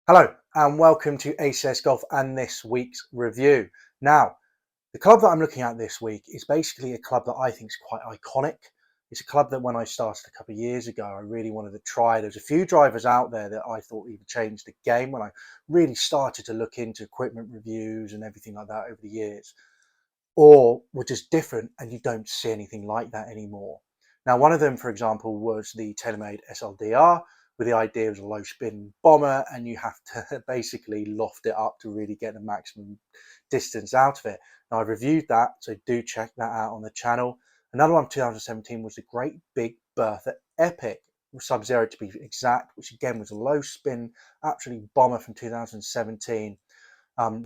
Hello and welcome to ACS Golf and this week's review. Now, the club that I'm looking at this week is basically a club that I think is quite iconic. It's a club that when I started a couple of years ago, I really wanted to try. There's a few drivers out there that I thought even changed the game when I really started to look into equipment reviews and everything like that over the years, or were just different and you don't see anything like that anymore. Now, one of them, for example, was the TaylorMade SLDR, with the idea of a low spin bomber, and you have to basically loft it up to really get the maximum distance out of it. Now, I've reviewed that, so do check that out on the channel. Another one, 2017, was the Great Big Bertha Epic, Sub-Zero to be exact, which again was a low spin, absolutely bomber from 2017.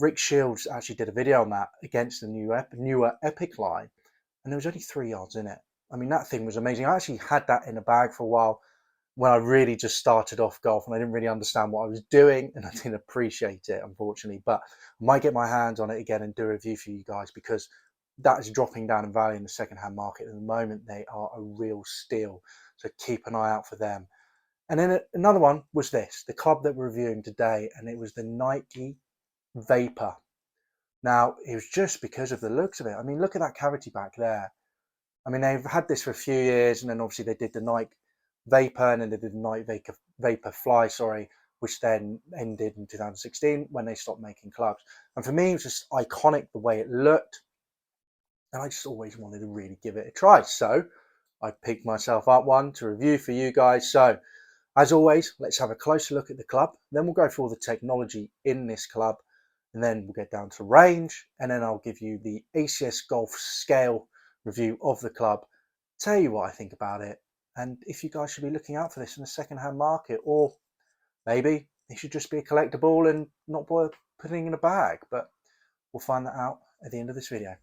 Rick Shields actually did a video on that against the newer Epic line, and there was only 3 yards in it. I mean, that thing was amazing. I actually had that in a bag for a while when I really just started off golf, and I didn't really understand what I was doing, and I didn't appreciate it, unfortunately. But I might get my hands on it again and do a review for you guys, because that is dropping down in value in the second-hand market at the moment. They are a real steal, so keep an eye out for them. And then another one was this, the club that we're reviewing today, and it was the Nike Vapor. Now, it was just because of the looks of it. I mean, look at that cavity back there. I mean, they've had this for a few years, and then obviously they did the Nike Vapor, and then they did the Nike Vapor Fly, which then ended in 2016 when they stopped making clubs. And for me, it was just iconic the way it looked, and I just always wanted to really give it a try. So I picked myself up one to review for you guys. So as always, let's have a closer look at the club. Then we'll go through all the technology in this club, and then we'll get down to range, and then I'll give you the ACS Golf scale review of the club, tell you what I think about it, and if you guys should be looking out for this in the second-hand market, or maybe it should just be a collectible and not bother putting in a bag. But we'll find that out at the end of this video.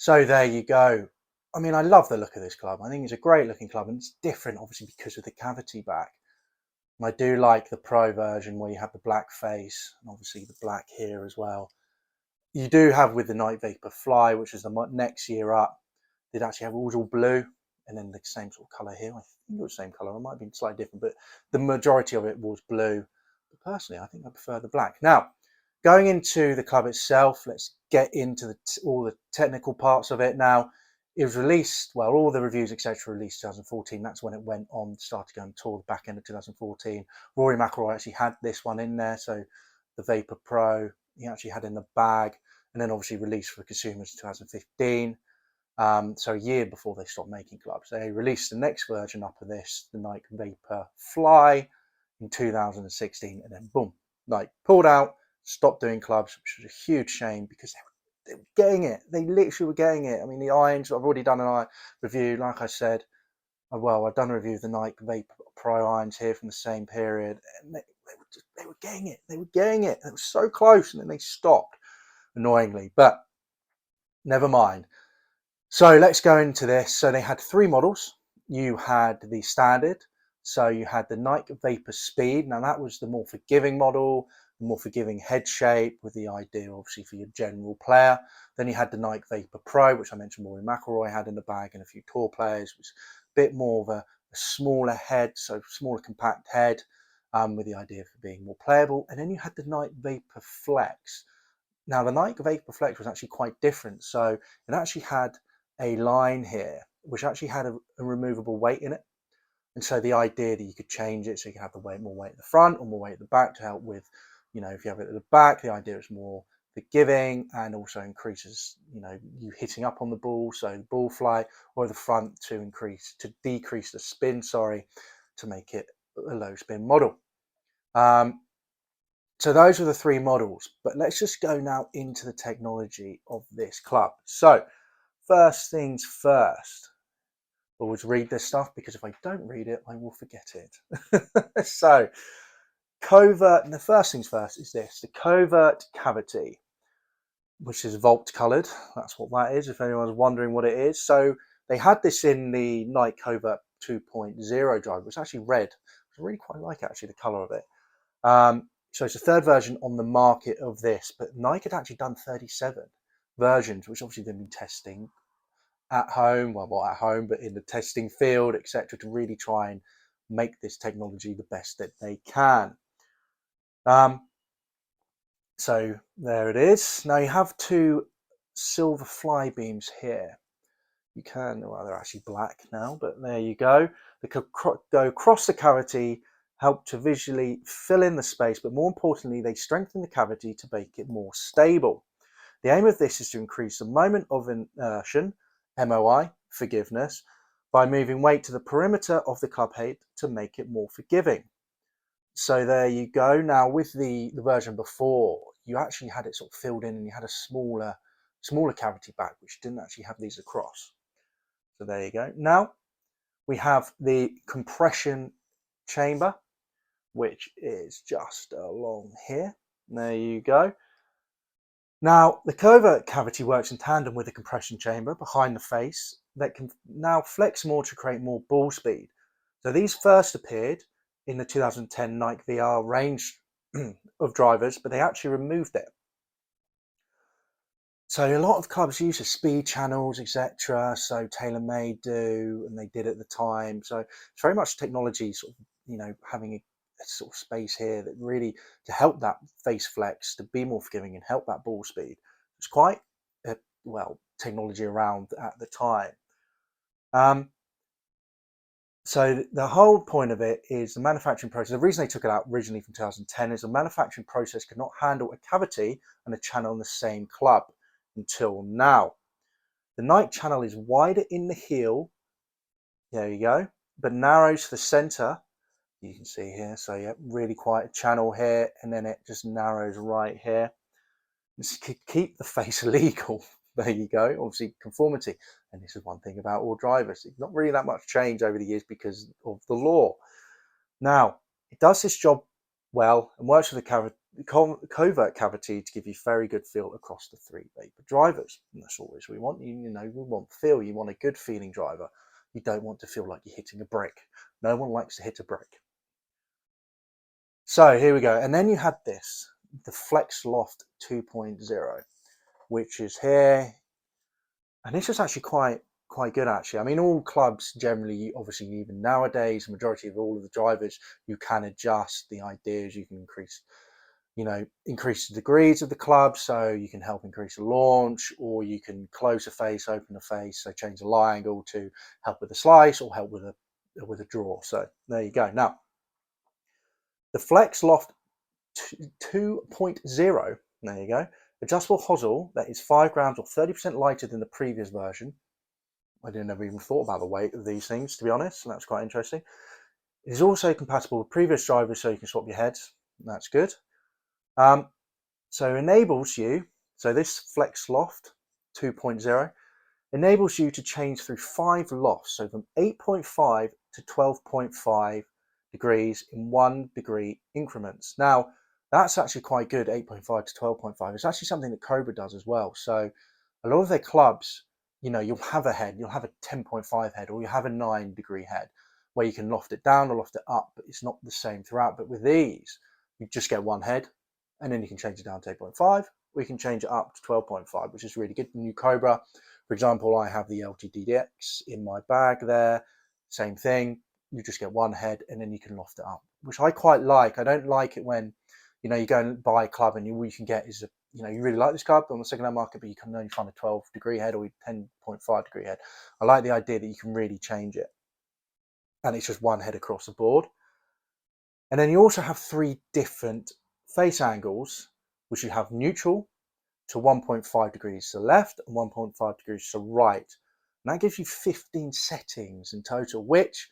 So there you go. I mean, I love the look of this club. I think it's a great looking club, and it's different obviously because of the cavity back. And I do like the Pro version where you have the black face and obviously the black here as well. You do have with the Night Vapor Fly, which is the next year up, they'd actually have it was all blue, and then the same sort of colour here. I think it was the same colour. It might have been slightly different, but the majority of it was blue. But personally, I think I prefer the black. Now, going into the club itself, let's get into all the technical parts of it. Now, it was released, well, all the reviews, etc., released 2014. That's when it went on, started going tour the back end of 2014. Rory McIlroy actually had this one in there, so the Vapor Pro, he actually had in the bag, and then obviously released for consumers in 2015. So a year before they stopped making clubs. They released the next version up of this, the Nike Vapor Fly, in 2016, and then boom, Nike pulled out, stopped doing clubs, which was a huge shame because they were getting it. They literally were getting it. I mean, the irons, I've already done an review, like I said. Well, I've done a review of the Nike Vapor Pro irons here from the same period, and they were getting it. They were getting it. It was so close, and then they stopped, annoyingly. But never mind. So let's go into this. So they had 3 models. You had the standard. So you had the Nike Vapor Speed. Now that was the more forgiving model, the more forgiving head shape, with the idea obviously for your general player. Then you had the Nike Vapor Pro, which I mentioned Rory McIlroy had in the bag, and a few tour players, which was a bit more of a smaller head, so smaller compact head, with the idea for being more playable. And then you had the Nike Vapor Flex. Now the Nike Vapor Flex was actually quite different. So it actually had a line here which actually had a removable weight in it, and so the idea that you could change it so you can have the weight, more weight at the front or more weight at the back, to help with, you know, if you have it at the back, the idea is more forgiving and also increases, you know, you hitting up on the ball, so the ball flight, or the front to decrease the spin, to make it a low spin model. So those are the 3 models, but let's just go now into the technology of this club. So first things first, always read this stuff, because if I don't read it, I will forget it. So covert, and the first things first is this, the covert cavity, which is vault coloured. That's what that is, if anyone's wondering what it is. So they had this in the Nike Covert 2.0 driver, which is actually red. I really quite like actually the colour of it. So it's a third version on the market of this, but Nike had actually done 37 versions, which obviously they've been testing at home, well, not at home, but in the testing field, etc., to really try and make this technology the best that they can. So there it is. Now you have two silver fly beams here. You can, well, they're actually black now, but there you go. They could go across the cavity, help to visually fill in the space, but more importantly, they strengthen the cavity to make it more stable. The aim of this is to increase the moment of inertia, MOI, forgiveness, by moving weight to the perimeter of the club head to make it more forgiving. So there you go. Now with the version before, you actually had it sort of filled in and you had a smaller cavity back, which didn't actually have these across. So there you go. Now we have the compression chamber, which is just along here. There you go. Now the covert cavity works in tandem with the compression chamber behind the face that can now flex more to create more ball speed. So these first appeared in the 2010 Nike VR range of drivers, but they actually removed it. So a lot of clubs use the speed channels, etc. So TaylorMade do, and they did at the time. So it's very much technology, sort of, having a sort of space here that really to help that face flex, to be more forgiving and help that ball speed. It's quite technology around at the time. So the whole point of it is the manufacturing process. The reason they took it out originally from 2010 is the manufacturing process could not handle a cavity and a channel in the same club until now. The Nike channel is wider in the heel, there you go, but narrows to the center. You can see here, so yeah, really quite a channel here, and then it just narrows right here. This could keep the face legal. There you go, obviously conformity. And this is one thing about all drivers. It's not really that much change over the years because of the law. Now, it does this job well and works with the covert cavity to give you very good feel across the three vapor drivers. And that's always we want. We want feel. You want a good feeling driver. You don't want to feel like you're hitting a brick. No one likes to hit a brick. So here we go. And then you had this, the Flex Loft 2.0, which is here. And this is actually quite good, actually. I mean, all clubs generally, obviously, even nowadays, the majority of all of the drivers, you can adjust. The idea is you can increase the degrees of the club, so you can help increase the launch, or you can close the face, open the face, so change the lie angle to help with the slice or help with a draw. So there you go. Now, the Flex Loft 2.0, there you go, adjustable hosel that is 5 grams or 30% lighter than the previous version. I didn't ever even thought about the weight of these things, to be honest, and that's quite interesting. It is also compatible with previous drivers, so you can swap your heads. That's good. So enables you, so this Flex Loft 2.0 enables you to change through 5 lofts, so from 8.5 to 12.5 degrees in 1 degree increments. Now, that's actually quite good, 8.5 to 12.5. It's actually something that Cobra does as well. So a lot of their clubs, you'll have a head, you'll have a 10.5 head, or you have a 9 degree head where you can loft it down or loft it up, but it's not the same throughout. But with these, you just get one head, and then you can change it down to 8.5. We can change it up to 12.5, which is really good. The new Cobra, for example, I have the LTDX in my bag there. Same thing. You just get one head, and then you can loft it up, which I quite like. I don't like it when, you go and buy a club, and all you can get is you really like this club on the second-hand market, but you can only find a 12 degree head or a 10.5 degree head. I like the idea that you can really change it, and it's just one head across the board. And then you also have 3 different face angles, which you have neutral to 1.5 degrees to the left and 1.5 degrees to the right. And that gives you 15 settings in total, which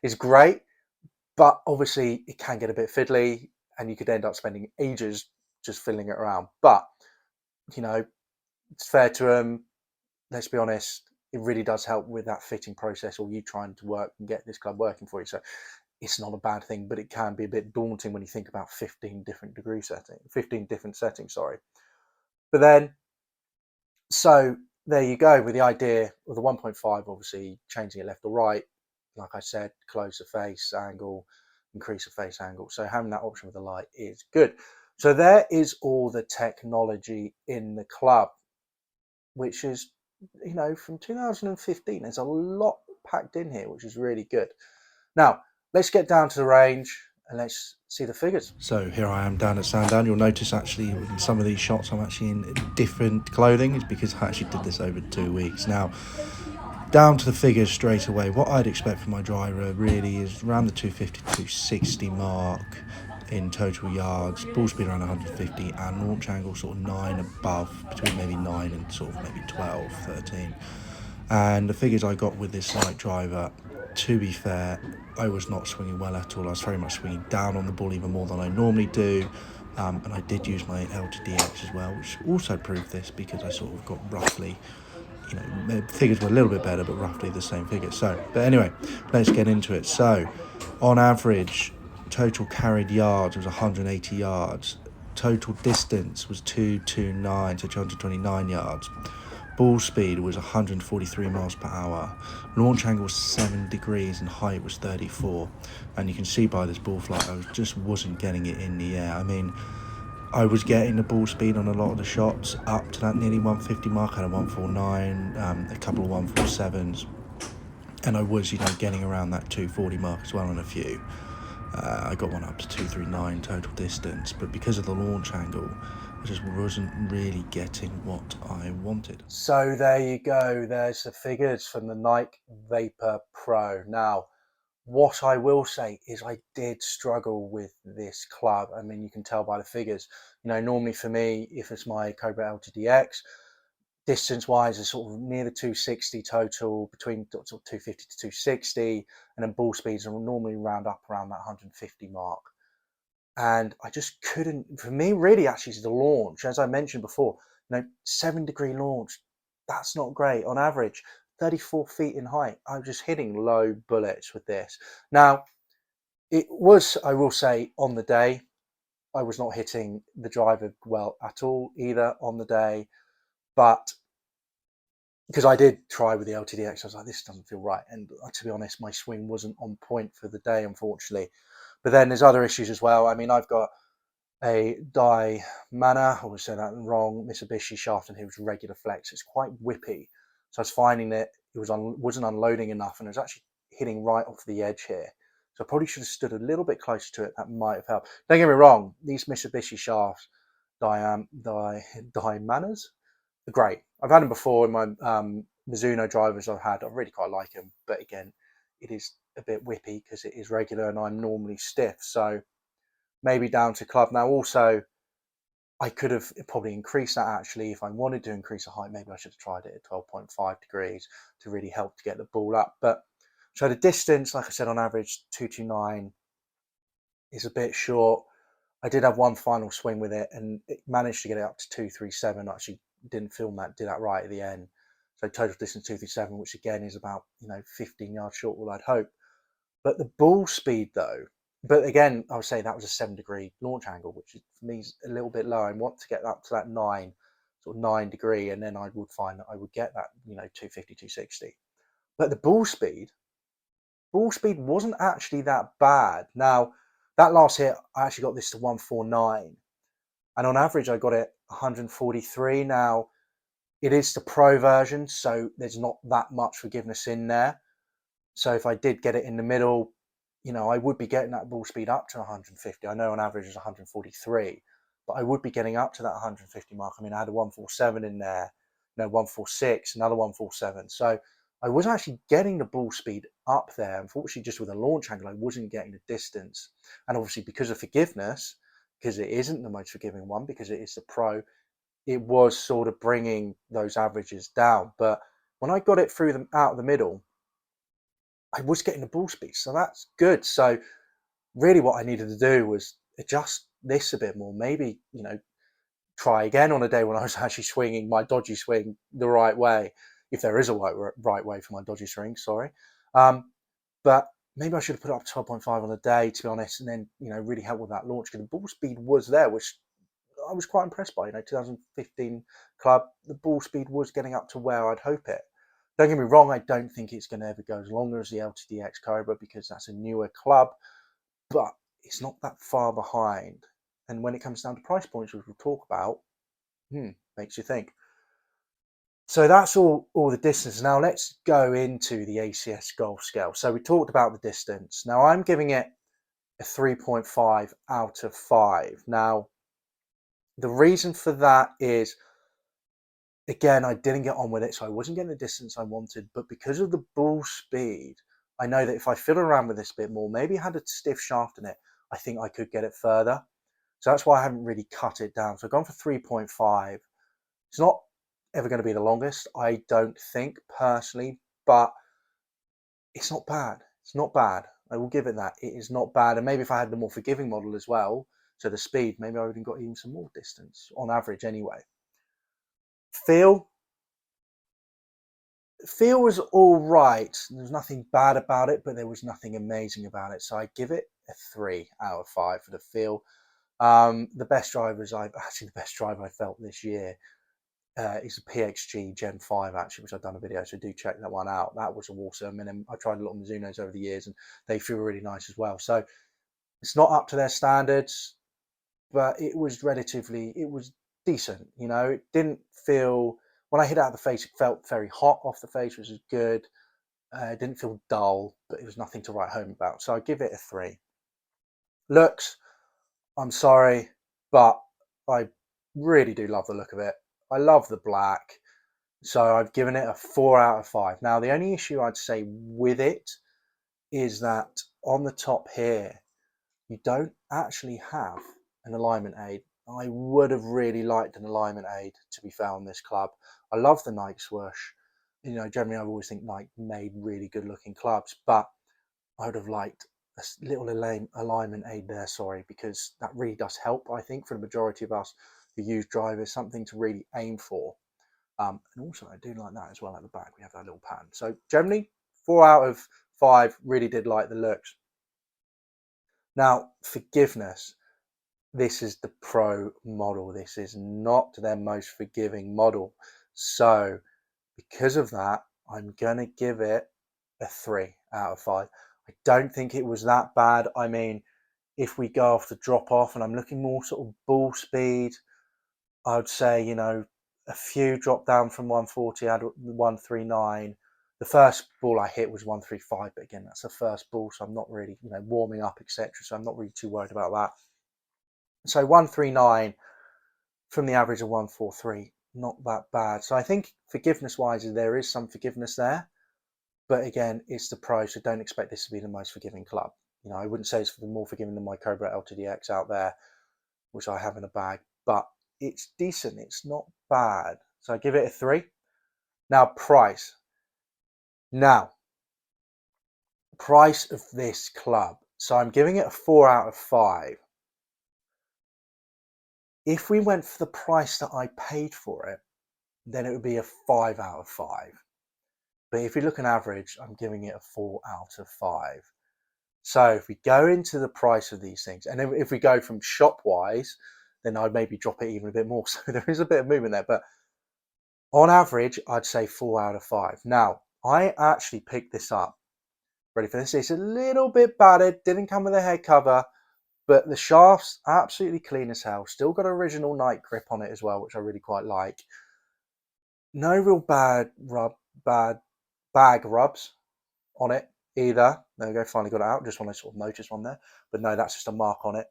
is great, but obviously it can get a bit fiddly and you could end up spending ages just fiddling it around. But, it's fair to them. Let's be honest, it really does help with that fitting process, or you trying to work and get this club working for you. So it's not a bad thing, but it can be a bit daunting when you think about 15 different settings, sorry. But then, so there you go with the idea of the 1.5, obviously changing it left or right. Like I said, close the face angle, increase the face angle. So having that option with the light is good. So there is all the technology in the club, which is, from 2015. There's a lot packed in here, which is really good. Now, let's get down to the range and let's see the figures. So here I am down at Sandown. You'll notice actually in some of these shots I'm actually in different clothing. It's because I actually did this over 2 weeks. Now, down to the figures straight away. What I'd expect from my driver really is around the 250 to 260 mark in total yards, ball speed around 150, and launch angle sort of 9 above, between maybe 9 and sort of maybe 12, 13. And the figures I got with this light driver, to be fair, I was not swinging well at all. I was very much swinging down on the ball even more than I normally do. And I did use my LTDX as well, which also proved this because I sort of got roughly, figures were a little bit better, but roughly the same figures. So, but anyway, let's get into it. So, on average, total carried yards was 180 yards. Total distance was 229, so 229 yards. Ball speed was 143 miles per hour. Launch angle was 7 degrees and height was 34. And you can see by this ball flight, I just wasn't getting it in the air. I mean, I was getting the ball speed on a lot of the shots up to that nearly 150 mark. I had a 149, a couple of 147s, and I was, getting around that 240 mark as well on a few. I got one up to 239 total distance, but because of the launch angle, I just wasn't really getting what I wanted. So there you go. There's the figures from the Nike Vapor Pro. Now, what I will say is I did struggle with this club. I mean, you can tell by the figures. Normally for me, if it's my Cobra LTDX, distance-wise is sort of near the 260 total, between sort of 250 to 260, and then ball speeds are normally round up around that 150 mark. And I just couldn't, for me, really, actually, the launch, as I mentioned before, 7-degree launch, that's not great. On average, 34 feet in height, I'm just hitting low bullets with this. Now, it was, I will say, on the day, I was not hitting the driver well at all either on the day, but because I did try with the LTDX, I was like, this doesn't feel right. And to be honest, my swing wasn't on point for the day, unfortunately. But then there's other issues as well. I mean, I've got a Mana, I was saying that wrong, Mitsubishi shaft, and it was regular flex. It's quite whippy. So I was finding that it wasn't unloading enough, and it was actually hitting right off the edge here. So I probably should have stood a little bit closer to it. That might have helped. Don't get me wrong, these Mitsubishi shafts, Manas, are great. I've had them before in my Mizuno drivers I've had. I really quite like them. But again, it is a bit whippy because it is regular and I'm normally stiff. So maybe down to club. Now also, I could have probably increased that actually. If I wanted to increase the height, maybe I should have tried it at 12.5 degrees to really help to get the ball up. But so the distance, like I said, on average, 229 is a bit short. I did have one final swing with it and it managed to get it up to 237. I actually didn't film that, did that right at the end. So total distance 237, which again is about 15 yards short, what I'd hope. But the ball speed though, but again, I would say that was a 7-degree launch angle, which for me is a little bit low. I want to get up to that 9 degree, and then I would find that I would get that 250, 260. But the ball speed wasn't actually that bad. Now that last hit, I actually got this to 149, and on average, I got it 143. Now it is the pro version, so there's not that much forgiveness in there. So if I did get it in the middle, I would be getting that ball speed up to 150. I know on average is 143, but I would be getting up to that 150 mark. I mean, I had a 147 in there, 146, another 147. So I was actually getting the ball speed up there. Unfortunately, just with a launch angle, I wasn't getting the distance. And obviously, because of forgiveness, because it isn't the most forgiving one, because it is the pro, it was sort of bringing those averages down. But when I got it through them out of the middle, I was getting the ball speed, so that's good. So really what I needed to do was adjust this a bit more. Maybe, try again on a day when I was actually swinging my dodgy swing the right way, if there is a right way for my dodgy swing, sorry. But maybe I should have put it up to 12.5 on a day, to be honest, and then, really help with that launch, because the ball speed was there, which I was quite impressed by. 2015 club, the ball speed was getting up to where I'd hope it. Don't get me wrong, I don't think it's going to ever go as long as the LTDX Cobra, because that's a newer club, but it's not that far behind. And when it comes down to price points, which we'll talk about, makes you think. So that's all the distance. Now let's go into the ACS golf scale. So we talked about the distance. Now I'm giving it a 3.5 out of 5. Now, the reason for that is, again, I didn't get on with it, so I wasn't getting the distance I wanted, but because of the ball speed, I know that if I fiddle around with this a bit more, maybe had a stiff shaft in it, I think I could get it further. So that's why I haven't really cut it down. So I've gone for 3.5. It's not ever going to be the longest, I don't think, personally, but it's not bad. It's not bad. I will give it that. It is not bad. And maybe if I had the more forgiving model as well, so the speed, maybe I would have got even some more distance, on average anyway. Feel was all right. There's nothing bad about it, but there was nothing amazing about it. So I give it a 3 out of 5 for the feel. The best driver I felt this year is a PXG Gen 5, actually, which I've done a video, so do check that one out. That was awesome. And then I tried a lot of Mizunos over the years, and they feel really nice as well. So it's not up to their standards, but it was decent. It didn't feel, when I hit out the face, it felt very hot off the face, which is good. It didn't feel dull, but it was nothing to write home about. So I give it a 3. Looks, I'm sorry, but I really do love the look of it. I love the black. So I've given it a 4 out of 5. Now, the only issue I'd say with it is that on the top here, you don't actually have an alignment aid. I would have really liked an alignment aid, to be fair, on this club. I love the Nike swoosh. Generally, I always think Nike made really good looking clubs, but I would have liked a little alignment aid there, because that really does help, I think, for the majority of us who use drivers, something to really aim for. And also, I do like that as well at the back. We have that little pattern. So generally, 4 out of 5, really did like the looks. Now, forgiveness. This is the Pro model. This is not their most forgiving model. So because of that, I'm going to give it a 3 out of 5. I don't think it was that bad. I mean, if we go off the drop off and I'm looking more sort of ball speed, I would say, a few dropped down from 140, I had 139. The first ball I hit was 135, but again, that's the first ball, so I'm not really, warming up, etc. So I'm not really too worried about that. So 139 from the average of 143, not that bad. So I think forgiveness-wise, there is some forgiveness there. But again, it's the Pro, so don't expect this to be the most forgiving club. I wouldn't say it's more forgiving than my Cobra LTDX out there, which I have in a bag, but it's decent. It's not bad. So I give it a 3. Now, price. Now, price of this club. So I'm giving it a 4 out of 5. If we went for the price that I paid for it, then it would be a 5 out of 5. But if you look on average, I'm giving it a 4 out of 5. So if we go into the price of these things, and if we go from shop wise, then I'd maybe drop it even a bit more. So there is a bit of movement there, but on average, I'd say 4 out of 5. Now, I actually picked this up. Ready for this? It's a little bit battered, didn't come with a head cover, but the shaft's absolutely clean as hell. Still got original Nike grip on it as well, which I really quite like. No real bag rubs on it either. There we go, finally got it out. Just want to sort of notice one there. But no, that's just a mark on it.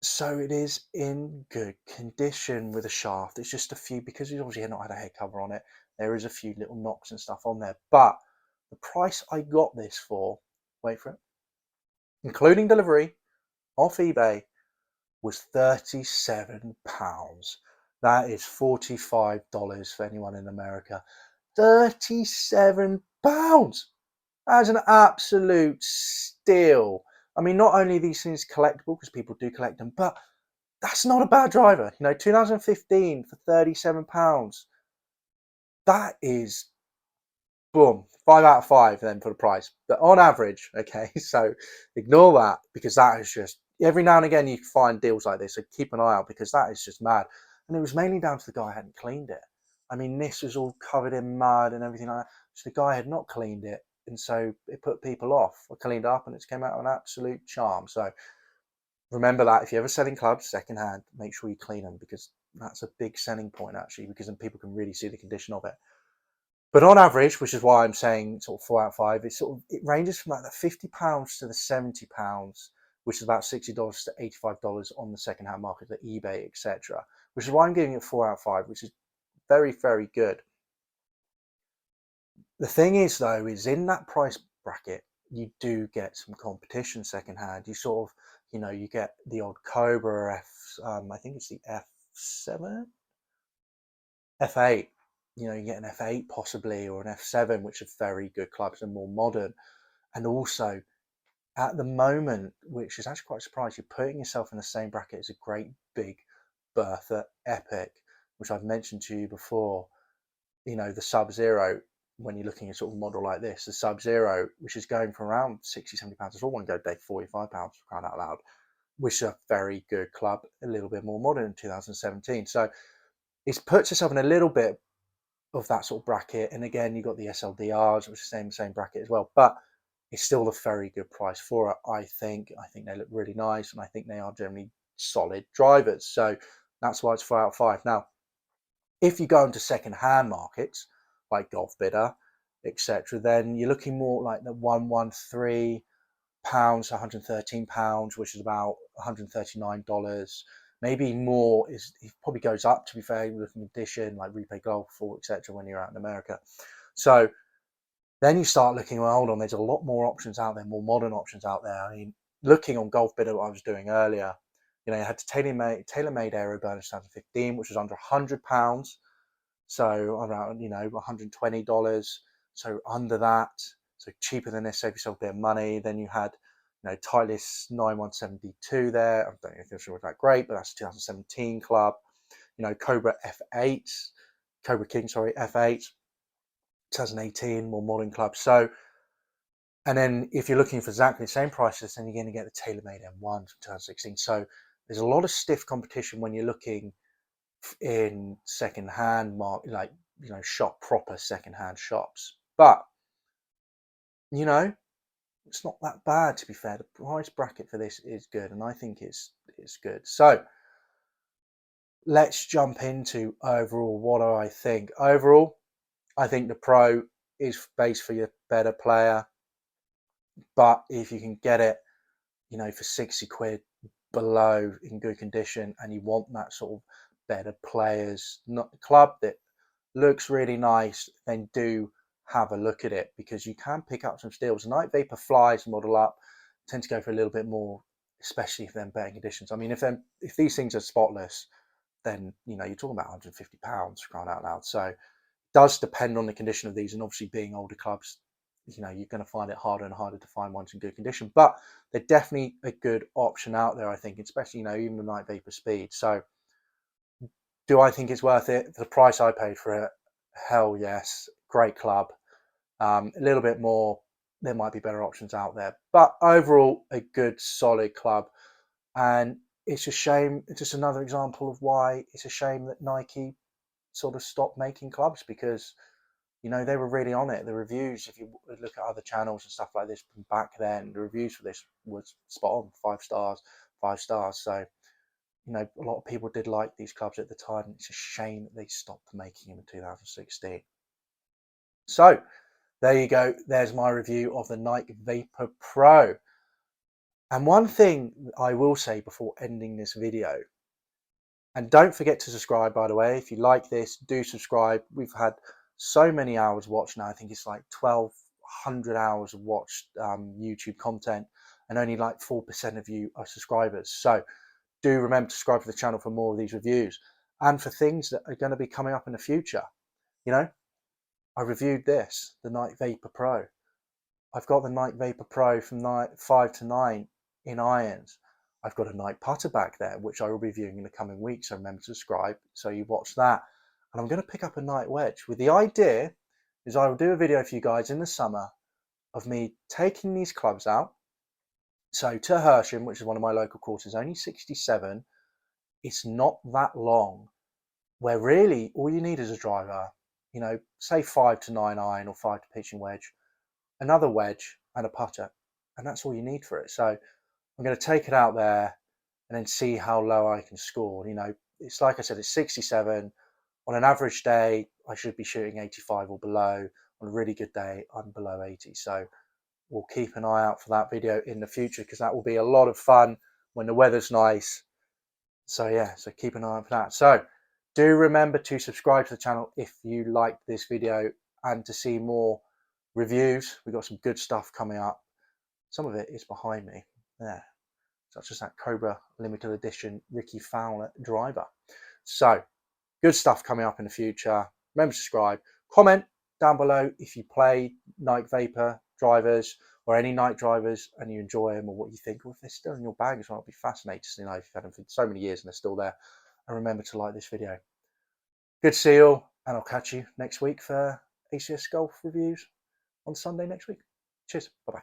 So it is in good condition with a shaft. It's just a few, because it's obviously not had a head cover on it, there is a few little knocks and stuff on there. But the price I got this for, wait for it, including delivery off eBay, was £37. That is $45 for anyone in America. £37. That's an absolute steal. I mean, not only are these things collectible, because people do collect them, but that's not a bad driver. 2015 for £37. That is boom, 5 out of 5 then for the price. But on average, okay, so ignore that, because that is just, every now and again you find deals like this, so keep an eye out, because that is just mad. And it was mainly down to the guy who hadn't cleaned it. I mean, this was all covered in mud and everything like that. So the guy had not cleaned it, and so it put people off. I cleaned it up and it came out an absolute charm. So remember that if you're ever selling clubs secondhand, make sure you clean them, because that's a big selling point actually, because then people can really see the condition of it. But on average, which is why I'm saying sort of 4 out of 5, it ranges from like the £50 to the £70, which is about $60 to $85 on the secondhand market, the eBay, etc. Which is why I'm giving it 4 out of 5, which is very, very good. The thing is, though, is in that price bracket, you do get some competition secondhand. You sort of, you get the odd Cobra I think it's the F7, F8. You get an F8 possibly, or an F7, which are very good clubs and more modern. And also, at the moment, which is actually quite surprising, you're putting yourself in the same bracket as a great big Bertha Epic, which I've mentioned to you before. The Sub-Zero, when you're looking at sort of a model like this, the Sub-Zero, which is going for around £60-70, I saw one go day £45, crying out loud, which is a very good club, a little bit more modern in 2017. So it's puts itself in a little bit of that sort of bracket. And again, you've got the SLDRs, which is the same bracket as well, but it's still a very good price for it. I think they look really nice, and I think they are generally solid drivers. So that's why it's 4 out of 5. Now, if you go into second-hand markets like Golf Bidder, etc., then you're looking more like the £113, £113, which is about $139. Maybe more, it probably goes up, to be fair, looking edition like Replay Golf or etc. when you're out in America. So then you start looking, well, hold on, there's a lot more options out there, more modern options out there. I mean, looking on Golf Bidder, what I was doing earlier, you had tailor-made Aero Burner 2015, which was under £100. So around, $120. So under that, so cheaper than this, save yourself a bit of money. Then you had, Titleist 9172 there. I don't know if this was that great, but that's a 2017 club. Cobra F8, Cobra King, sorry, F8, 2018, more modern club. So, and then if you're looking for exactly the same prices, then you're going to get the TaylorMade M1 from 2016. So there's a lot of stiff competition when you're looking in second-hand market, like proper second-hand shops. But it's not that bad, to be fair. The price bracket for this is good, and I think it's good. So let's jump into overall. What do I think? Overall, I think the Pro is based for your better player, but if you can get it for 60 quid below in good condition, and you want that sort of better players, not club that looks really nice, then do have a look at it, because you can pick up some steals. Night Vapor Flies model up tend to go for a little bit more, especially if they're in better conditions. I mean, if these things are spotless, then you're talking about £150, crying out loud. So it does depend on the condition of these, and obviously being older clubs, you're going to find it harder and harder to find ones in good condition. But they're definitely a good option out there, I think, especially even the Night Vapor Speed. So do I think it's worth it? The price I paid for it, hell yes. Great club. A little bit more, there might be better options out there, but overall a good solid club. And it's a shame, it's just another example of why it's a shame that Nike sort of stopped making clubs, because they were really on it. The reviews, if you look at other channels and stuff like this from back then, the reviews for this was spot on, 5 stars, 5 stars. So a lot of people did like these clubs at the time. It's a shame that they stopped making them in 2016. So there you go. There's my review of the Nike Vapor Pro. And one thing I will say before ending this video, and don't forget to subscribe, by the way. If you like this, do subscribe. We've had so many hours watched now. I think it's like 1,200 hours of watched YouTube content, and only like 4% of you are subscribers. So do remember to subscribe to the channel for more of these reviews, and for things that are going to be coming up in the future. I reviewed this, the Nike Vapor Pro. I've got the Nike Vapor Pro from 5 to 9 in irons. I've got a Nike putter back there, which I will be reviewing in the coming weeks. So remember to subscribe so you watch that. And I'm going to pick up a Nike wedge with the idea is I will do a video for you guys in the summer of me taking these clubs out. So to Hersham, which is one of my local courses, only 67. It's not that long, where really all you need is a driver, say 5 to 9 iron or 5 to pitching wedge, another wedge and a putter. And that's all you need for it. So I'm going to take it out there and then see how low I can score. It's like I said, it's 67. On an average day, I should be shooting 85 or below. On a really good day, I'm below 80. So we'll keep an eye out for that video in the future, because that will be a lot of fun when the weather's nice. So yeah, so keep an eye out for that. So do remember to subscribe to the channel if you liked this video, and to see more reviews. We've got some good stuff coming up. Some of it is behind me there, such as that Cobra limited edition Ricky Fowler driver. So good stuff coming up in the future. Remember to subscribe, comment down below if you play Night Vapor drivers or any night drivers and you enjoy them, or what you think, or if they're still in your bag as well. I'll be fascinated to know if you've had them for so many years and they're still there. And remember to like this video. Good to see you all, and I'll catch you next week for ACS Golf reviews on Sunday next week. Cheers. Bye-bye.